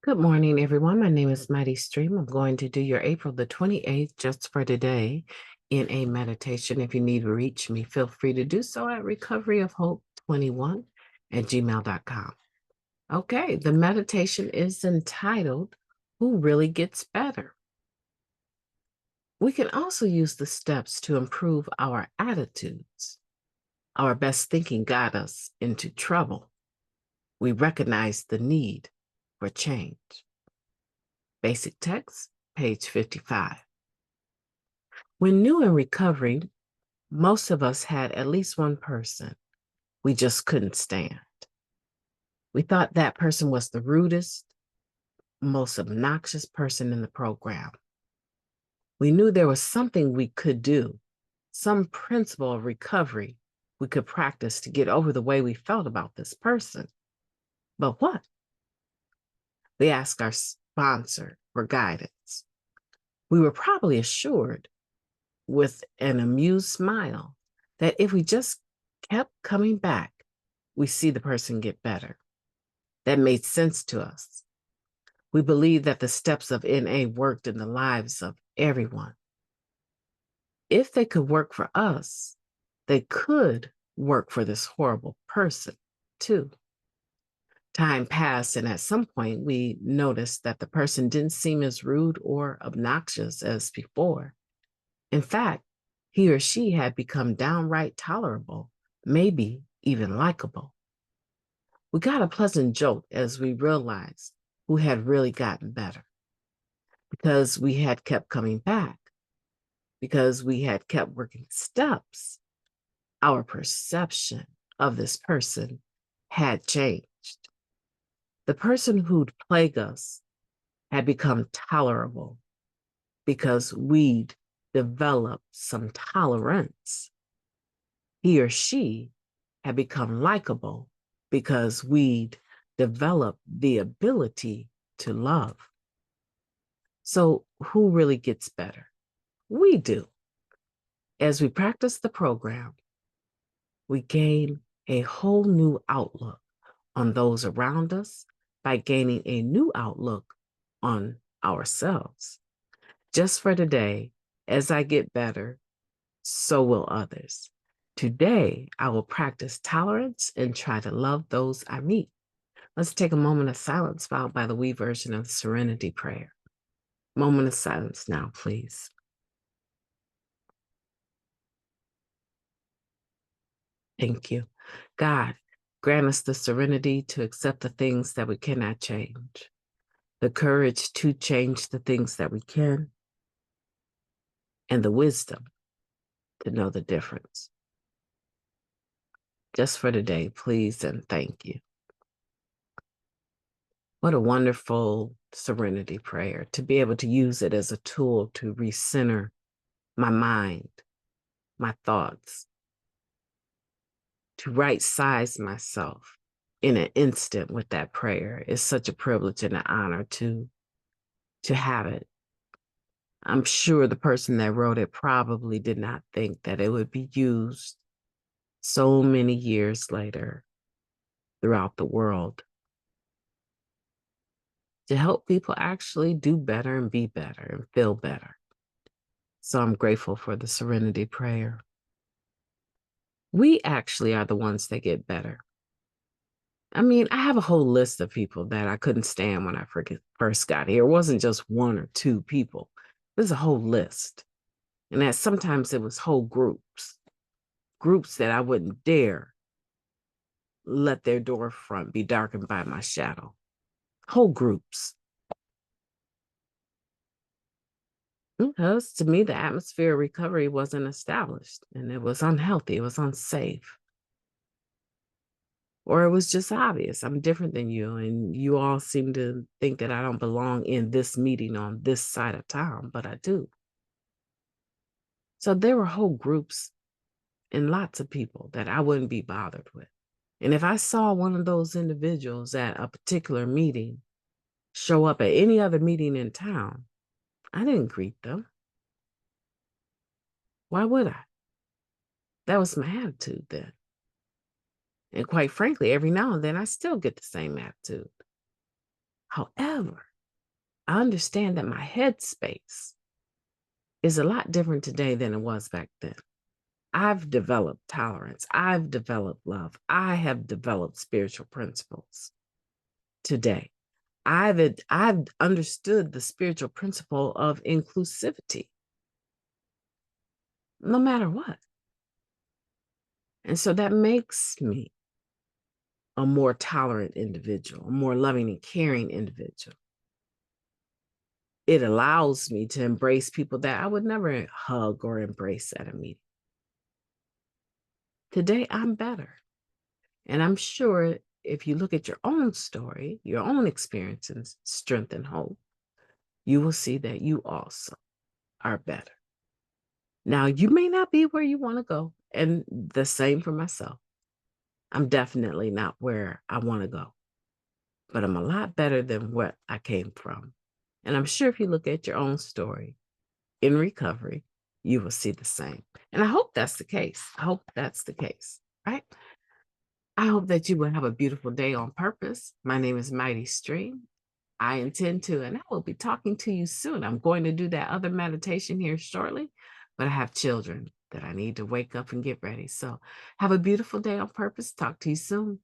Good morning, everyone. My name is MightyStream. I'm going to do your April the 28th just for today in a meditation. If you need to reach me, feel free to do so at recoveryofhope21@gmail.com. Okay, the meditation is entitled, Who Really Gets Better? We can also use the steps to improve our attitudes. Our best thinking got us into trouble. We recognize the need for change. Basic text, page 55. When new in recovery, most of us had at least one person we just couldn't stand. We thought that person was the rudest, most obnoxious person in the program. We knew there was something we could do, some principle of recovery we could practice to get over the way we felt about this person. But what? We asked our sponsor for guidance. We were probably assured with an amused smile that if we just kept coming back, we see the person get better. That made sense to us. We believed that the steps of NA worked in the lives of everyone. If they could work for us, they could work for this horrible person too. Time passed, and at some point, we noticed that the person didn't seem as rude or obnoxious as before. In fact, he or she had become downright tolerable, maybe even likable. We got a pleasant jolt as we realized who had really gotten better because we had kept coming back, because we had kept working steps. Our perception of this person had changed. The person who'd plague us had become tolerable because we'd developed some tolerance. He or she had become likable because we'd developed the ability to love. So who really gets better? We do. As we practice the program, we gain a whole new outlook on those around us by gaining a new outlook on ourselves. Just for today, as I get better, so will others. Today, I will practice tolerance and try to love those I meet. Let's take a moment of silence, followed by the we version of the Serenity Prayer. Moment of silence now, please. Thank you. God, grant us the serenity to accept the things that we cannot change, the courage to change the things that we can, and the wisdom to know the difference. Just for today, please and thank you. What a wonderful serenity prayer to be able to use it as a tool to recenter my mind, my thoughts, to right size myself in an instant with that prayer is such a privilege and an honor to have it. I'm sure the person that wrote it probably did not think that it would be used so many years later throughout the world to help people actually do better and be better and feel better. So I'm grateful for the serenity prayer. We actually are the ones that get better. I mean, I have a whole list of people that I couldn't stand when I first got here. It wasn't just one or two people. There's a whole list. And that sometimes it was whole groups that I wouldn't dare let their door front be darkened by my shadow. Whole groups. Because to me, the atmosphere of recovery wasn't established and it was unhealthy, it was unsafe. Or it was just obvious I'm different than you, and you all seem to think that I don't belong in this meeting on this side of town, but I do. So there were whole groups and lots of people that I wouldn't be bothered with. And if I saw one of those individuals at a particular meeting show up at any other meeting in town, I didn't greet them. Why would I? That was my attitude then. And quite frankly, every now and then I still get the same attitude. However, I understand that my headspace is a lot different today than it was back then. I've developed tolerance. I've developed love. I have developed spiritual principles today. I've understood the spiritual principle of inclusivity, no matter what. And so that makes me a more tolerant individual, a more loving and caring individual. It allows me to embrace people that I would never hug or embrace at a meeting. Today, I'm better. And I'm sure if you look at your own story, your own experience and strength and hope, you will see that you also are better. Now, you may not be where you want to go, and the same for myself. I'm definitely not where I want to go, but I'm a lot better than what I came from. And I'm sure if you look at your own story in recovery, you will see the same. And I hope that's the case. I hope that's the case, right? I hope that you will have a beautiful day on purpose. My name is MightyStream. I intend to, and I will be talking to you soon. I'm going to do that other meditation here shortly, but I have children that I need to wake up and get ready. So have a beautiful day on purpose. Talk to you soon.